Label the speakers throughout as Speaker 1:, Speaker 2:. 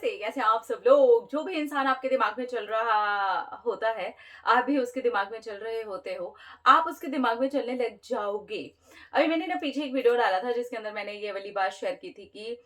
Speaker 1: नमस्ते, कैसे हैं आप सब लोग? जो भी इंसान आपके दिमाग में चल रहा होता है, आप भी उसके दिमाग में चल रहे होते हो, आप उसके दिमाग में चलने लग जाओगे। अभी मैंने ना पीछे एक वीडियो डाला था जिसके अंदर मैंने ये वाली बात शेयर की थी कि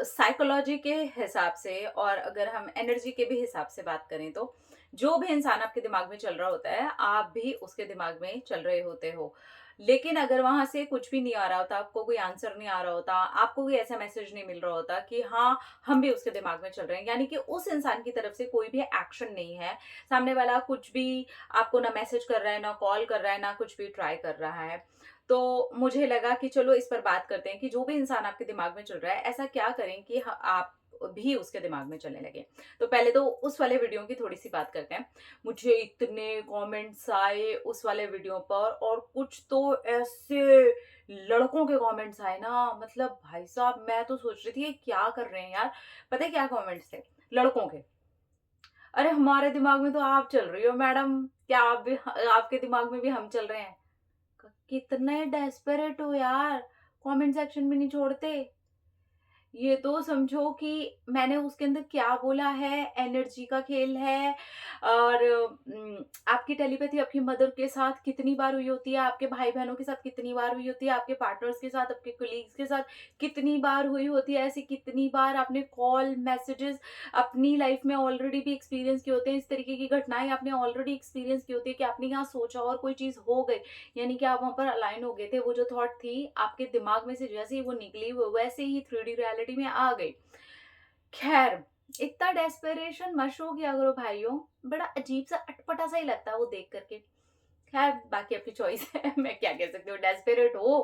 Speaker 1: साइकोलॉजी के हिसाब से और अगर हम एनर्जी के भी हिसाब से बात करें तो, जो भी इंसान आपके दिमाग में चल रहा होता है, आप भी उसके दिमाग में चल रहे होते हो। लेकिन अगर वहाँ से कुछ भी नहीं आ रहा होता, आपको कोई आंसर नहीं आ रहा होता, आपको कोई ऐसा मैसेज नहीं मिल रहा होता कि हाँ, हम भी उसके दिमाग में चल रहे हैं, यानी कि उस इंसान की तरफ से कोई भी एक्शन नहीं है। सामने वाला कुछ भी आपको ना मैसेज कर रहा है, ना कॉल कर रहा है, ना कुछ भी ट्राई कर रहा है। तो मुझे लगा कि चलो इस पर बात करते हैं कि जो भी इंसान आपके दिमाग में चल रहा है, ऐसा क्या करें कि आप भी उसके दिमाग में चलने लगे। तो पहले तो उस वाले वीडियो की थोड़ी-सी बात करते हैं। मुझे इतने कमेंट्स आए उस वाले वीडियो पर और कुछ तो ऐसे लड़कों के कमेंट्स आए ना, मतलब भाई साहब मैं तो सोच रही थी ये क्या कर रहे हैं यार। पता है क्या कमेंट्स थे लड़कों के? अरे हमारे दिमाग में तो आप चल रही हो मैडम, क्या आप भी आपके दिमाग में भी हम चल रहे हैं? कितने डेस्परेट हो यार, कमेंट सेक्शन में नहीं छोड़ते। ये तो समझो कि मैंने उसके अंदर क्या बोला है, एनर्जी का खेल है। और आपकी टेलीपैथी आपकी मदर के साथ कितनी बार हुई होती है, आपके भाई-बहनों के साथ कितनी बार हुई होती है, आपके पार्टनर्स के साथ, आपके कलीग्स के साथ कितनी बार हुई होती है, ऐसी कितनी बार आपने कॉल, मैसेजेस अपनी लाइफ में ऑलरेडी भी एक्सपीरियंस किए होते हैं, इस तरीके की घटनाएँ आपने ऑलरेडी एक्सपीरियंस की होती है कि आपने यहाँ सोचा और कोई चीज़ हो गई, यानी कि आप वहाँ पर अलाइन हो गए थे। वो जो थॉट थी, आपके दिमाग में से जैसे ही वो निकली, वो वैसे ही 3D रियलिटी में आ गई। ख़ैर, इतना डेस्परेशन मत शो किया करो भाइयों, बड़ा अजीब-सा अटपटा-सा ही लगता है वो देख कर के। ख़ैर, बाकी आपकी चॉइस है, मैं क्या कह सकती हूँ, डेस्परेट हो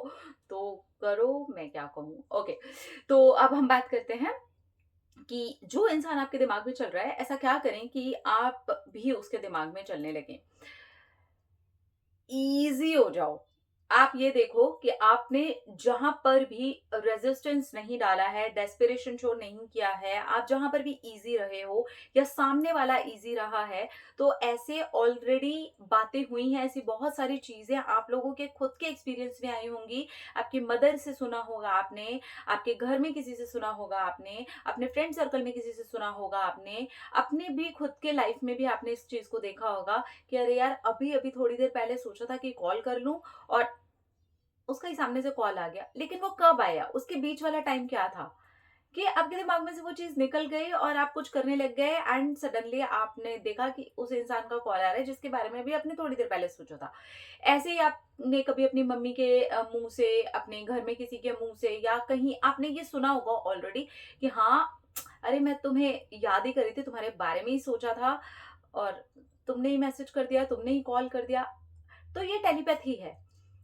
Speaker 1: तो करो, मैं क्या कहूँ। ओके, तो अब हम बात करते हैं कि जो इंसान आपके दिमाग में चल रहा है, ऐसा क्या करें कि आप भी उसके दिमाग में चलने लगें? ईज़ी हो जाओ। आप ये देखो कि आपने जहाँ पर भी रेज़िस्टेंस नहीं डाला है, डेस्परेशन शो नहीं किया है, आप जहाँ पर भी ईज़ी रहे हो या सामने वाला ईज़ी रहा है, तो ऐसे ऑलरेडी बातें हुई हैं, ऐसी बहुत सारी चीज़ें आप लोगों के खुद के एक्सपीरियंस में आई होंगी। आपकी मदर से सुना होगा आपने, आपके घर में किसी से सुना होगा आपने, अपने फ्रेंड सर्कल में किसी से सुना होगा आपने, अपने भी खुद के लाइफ़ में भी आपने इस चीज़ को देखा होगा कि अरे यार अभी-अभी थोड़ी देर पहले सोचा था कि कॉल कर लूँ और उसका ही सामने से कॉल आ गया। लेकिन वो कब आया? उसके बीच वाला टाइम क्या था? कि आपके दिमाग में से वो चीज़ निकल गई और आप कुछ करने लग गए एंड सडनली आपने देखा कि उस इंसान का कॉल आ रहा है जिसके बारे में भी आपने थोड़ी देर पहले सोचा था। ऐसे ही आपने कभी अपनी मम्मी के मुँह से, अपने घर में किसी के मुँह से या कहीं आपने ये सुना होगा ऑलरेडी कि हाँ, अरे मैं तुम्हें याद ही कर रही थी, तुम्हारे बारे में ही सोचा था और तुमने ही मैसेज कर दिया, तुमने ही कॉल कर दिया। तो ये टेलीपैथी है।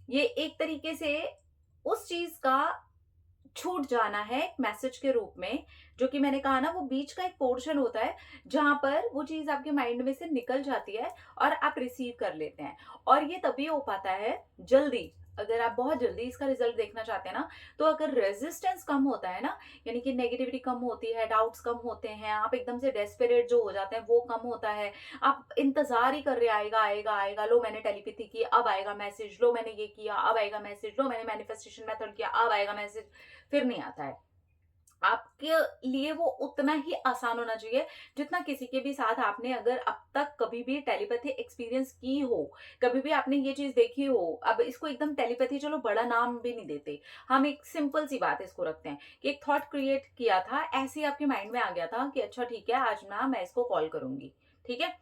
Speaker 1: ये एक तरीके से उस चीज़ का छूट जाना है एक मैसेज के रूप में, जो कि मैंने कहा ना वो बीच का एक पोर्शन होता है, जहाँ पर वो चीज़ आपके माइंड में से निकल जाती है और आप रिसीव कर लेते हैं। और ये तभी हो पाता है जल्दी, अगर आप बहुत जल्दी इसका रिज़ल्ट देखना चाहते हैं ना, तो अगर रेज़िस्टेंस कम होता है ना, यानी कि नेगेटिविटी कम होती है, डाउट्स कम होते हैं, आप एकदम से डेस्परेट जो हो जाते हैं वो कम होता है। आप इंतज़ार ही कर रहे हैं आएगा, आएगा, आएगा, लो मैंने टेलीपैथी की, अब आएगा मैसेज, लो मैंने ये किया, अब आएगा मैसेज, लो मैंने मैनिफेस्टेशन मेथड किया, अब आएगा मैसेज। फिर नहीं आता है। आपके लिए वो उतना ही आसान होना चाहिए जितना किसी के भी साथ आपने अगर अब तक कभी भी टेलीपैथी एक्सपीरियंस की हो, कभी भी आपने ये चीज़ देखी हो। अब इसको एकदम टेलीपैथी चलो बड़ा नाम भी नहीं देते। हम एक सिंपल सी बात इसको रखते हैं कि एक थॉट क्रिएट किया था, ऐसे ही आपके माइंड में आ गया था कि अच्छा ठीक है, आज ना मैं इसको कॉल करूँगी। ठीक है?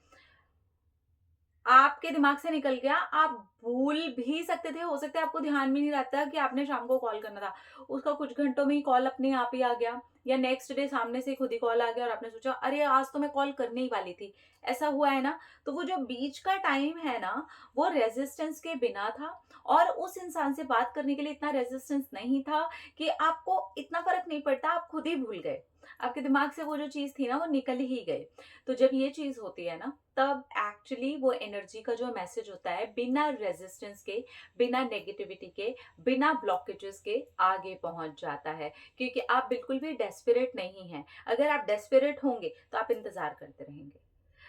Speaker 1: आपके दिमाग से निकल गया, आप भूल भी सकते थे, हो सकता है आपको ध्यान भी नहीं रहता कि आपने शाम को कॉल करना था। उसका कुछ घंटों में ही कॉल अपने आप ही आ गया या नेक्स्ट डे सामने से खुद ही कॉल आ गया और आपने सोचा अरे आज तो मैं कॉल करने ही वाली थी। ऐसा हुआ है ना? तो वो जो बीच का टाइम है ना, वो रेजिस्टेंस के बिना था और उस इंसान से बात करने के लिए इतना रेजिस्टेंस नहीं था कि आपको इतना फ़र्क नहीं पड़ता, आप खुद ही भूल गए। आपके दिमाग से वो जो चीज़ थी ना, वो निकल ही गई। तो जब ये चीज़ होती है ना, तब एक्चुअली वो एनर्जी का जो मैसेज होता है बिना रेजिस्टेंस के, बिना नेगेटिविटी के, बिना ब्लॉकेजेस के आगे पहुंच जाता है, क्योंकि आप बिल्कुल भी डेस्परेट नहीं हैं। अगर आप डेस्परेट होंगे तो आप इंतजार करते रहेंगे।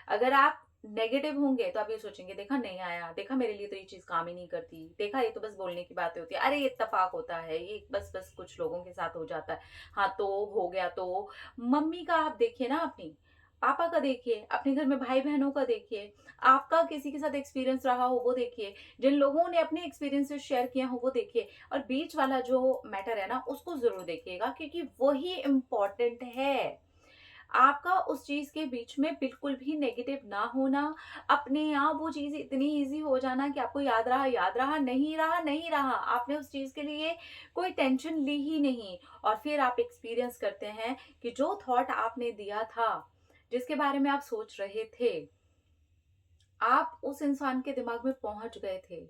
Speaker 1: अगर आप नेगेटिव होंगे तो आप ये सोचेंगे देखा नहीं आया, देखा मेरे लिए तो ये चीज़ काम ही नहीं करती, देखा ये तो बस बोलने की बातें होती है, अरे ये इत्तेफाक होता है, ये बस कुछ लोगों के साथ हो जाता है। हाँ, तो हो गया तो मम्मी का आप देखिए ना अपनी, पापा का देखिए, अपने घर में भाई-बहनों का देखिए, आपका किसी के साथ एक्सपीरियंस रहा हो वो देखिए, जिन लोगों ने अपने एक्सपीरियंसेस शेयर किए हो वो देखिए और बीच वाला जो मैटर है ना उसको ज़रूर देखिएगा क्योंकि वही इम्पोर्टेंट है। आपका उस चीज़ के बीच में बिल्कुल भी नेगेटिव ना होना, अपने आप वो चीज़ इतनी ईज़ी हो जाना कि आपको याद रहा, नहीं रहा। आपने उस चीज़ के लिए कोई टेंशन ली ही नहीं और फिर आप एक्सपीरियंस करते हैं कि जो थॉट आपने दिया था, जिसके बारे में आप सोच रहे थे, आप उस इंसान के दिमाग में पहुँच गए थे।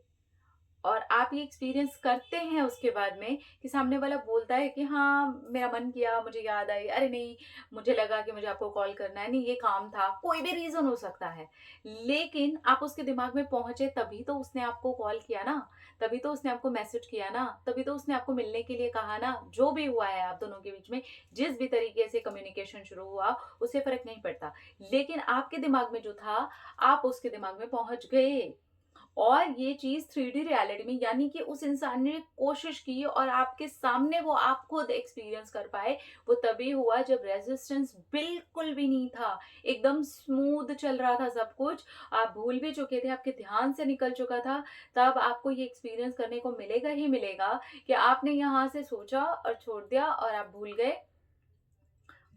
Speaker 1: और आप ये एक्सपीरियंस करते हैं उसके बाद में कि सामने वाला बोलता है कि हाँ, मेरा मन किया, मुझे याद आई, अरे नहीं, मुझे लगा कि मुझे आपको कॉल करना है, नहीं ये काम था, कोई भी रीज़न हो सकता है। लेकिन आप उसके दिमाग में पहुँचे तभी तो उसने आपको कॉल किया ना, तभी तो उसने आपको मैसेज किया ना, तभी तो उसने आपको मिलने के लिए कहा ना, जो भी हुआ है आप दोनों के बीच में, जिस भी तरीके से कम्युनिकेशन शुरू हुआ, उससे फ़र्क नहीं पड़ता। लेकिन आपके दिमाग में जो था, आप उसके दिमाग में पहुँच गए। और ये चीज़ 3D रियलिटी में यानी कि उस इंसान ने कोशिश की और आपके सामने वो आप खुद एक्सपीरियंस कर पाए, वो तभी हुआ जब रेज़िस्टेंस बिल्कुल भी नहीं था। एकदम स्मूथ चल रहा था सब कुछ, आप भूल भी चुके थे, आपके ध्यान से निकल चुका था, तब आपको ये एक्सपीरियंस करने को मिलेगा ही मिलेगा कि आपने यहाँ से सोचा और छोड़ दिया और आप भूल गए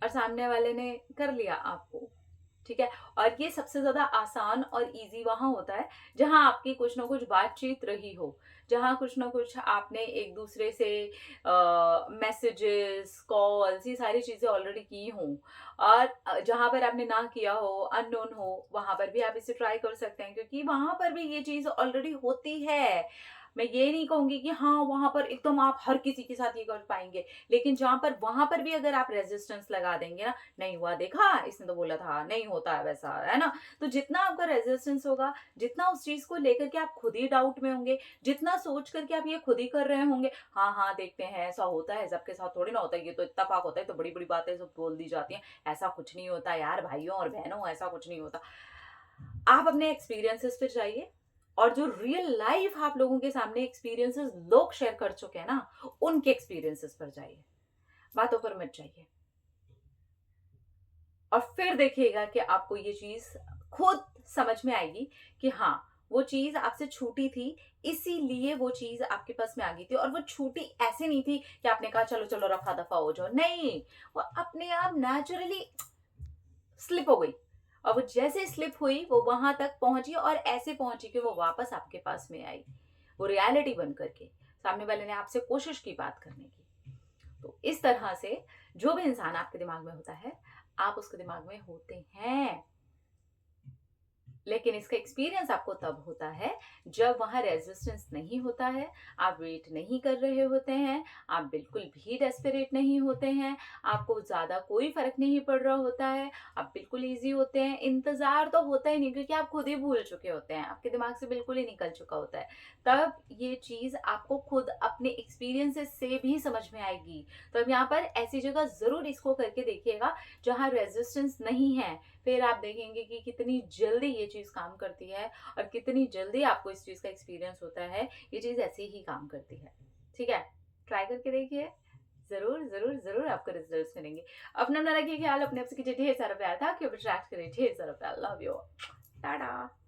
Speaker 1: और सामने वाले ने कर लिया आपको। ठीक है? और ये सबसे ज़्यादा आसान और ईज़ी वहाँ होता है, जहाँ आपकी कुछ न कुछ बातचीत रही हो, जहाँ कुछ न कुछ आपने एक-दूसरे से मैसेजेस, कॉल्स ये सारी चीज़ें ऑलरेडी की हों और जहाँ पर आपने ना किया हो, अननोन हो, वहाँ पर भी आप इसे ट्राई कर सकते हैं क्योंकि वहाँ पर भी ये चीज़ ऑलरेडी होती है। मैं ये नहीं कहूँगी कि हाँ, वहाँ पर एकदम आप हर किसी के साथ ये कर पाएँगे, लेकिन जहाँ पर वहाँ पर भी अगर आप रेज़िस्टेंस लगा देंगे ना, नहीं हुआ देखा इसने तो बोला था, नहीं होता है वैसा, है ना? तो जितना आपका रेज़िस्टेंस होगा, जितना उस चीज़ को लेकर के आप खुद ही डाउट में होंगे, जितना सोच कर के आप ये खुद ही कर रहे होंगे, हाँ, हाँ, देखते हैं ऐसा होता है, सबके साथ थोड़ी ना होता है, ये तो इत्तेफ़ाक होता है, तो बड़ी-बड़ी बातें सब बोल दी जाती हैं, ऐसा कुछ नहीं होता यार भाइयों और बहनों ऐसा कुछ नहीं होता। आप अपने एक्सपीरियंसेस पे जाइए और जो रियल लाइफ आप लोगों के सामने एक्सपीरियंसेस लोग शेयर कर चुके हैं ना, उनके एक्सपीरियंसेस पर जाइए, बातों पर मत जाइए। और फिर देखिएगा कि आपको ये चीज़ खुद समझ में आएगी कि हाँ, वो चीज़ आपसे छूटी थी, इसीलिए वो चीज़ आपके पास में आ गई थी और वो छूटी ऐसे नहीं थी कि आपने कहा चलो, चलो रफ़ा-दफ़ा हो जाओ, नहीं, वो अपने आप नेचुरली स्लिप हो गई और वो जैसे स्लिप हुई वो वहां तक पहुंची और ऐसे पहुंची कि वो वापस आपके पास में आई, वो रियलिटी बन करके सामने वाले ने आपसे कोशिश की बात करने की। तो इस तरह से जो भी इंसान आपके दिमाग में होता है आप उसके दिमाग में होते हैं, लेकिन इसका एक्सपीरियंस आपको तब होता है जब वहाँ रेजिस्टेंस नहीं होता है, आप वेट नहीं कर रहे होते हैं, आप बिल्कुल भी डेस्परेट नहीं होते हैं, आपको ज़्यादा कोई फ़र्क नहीं पड़ रहा होता है, आप बिल्कुल ईज़ी होते हैं, इंतज़ार तो होता ही नहीं क्योंकि आप खुद ही भूल चुके होते हैं, आपके दिमाग से बिल्कुल ही निकल चुका होता है। तब ये चीज़ आपको खुद अपने एक्सपीरियंसेस से भी समझ में आएगी। तो अब यहाँ पर ऐसी जगह ज़रूर इसको करके देखिएगा जहाँ रेजिस्टेंस नहीं है, फिर आप देखेंगे कि कितनी जल्दी ये चीज़ काम करती है और कितनी जल्दी आपको इस चीज़ का एक्सपीरियंस होता है, ये चीज़ ऐसे ही काम करती है। ठीक है? ट्राई करके देखिए, ज़रूर, ज़रूर, ज़रूर आपको रिज़ल्ट्स मिलेंगे। अपना रखिए ख्याल, अपने आप से कीजिए ढेर सारा प्यार, था कि अट्रैक्ट करिए ढेर सारा प्यार। Love you all. टाटा।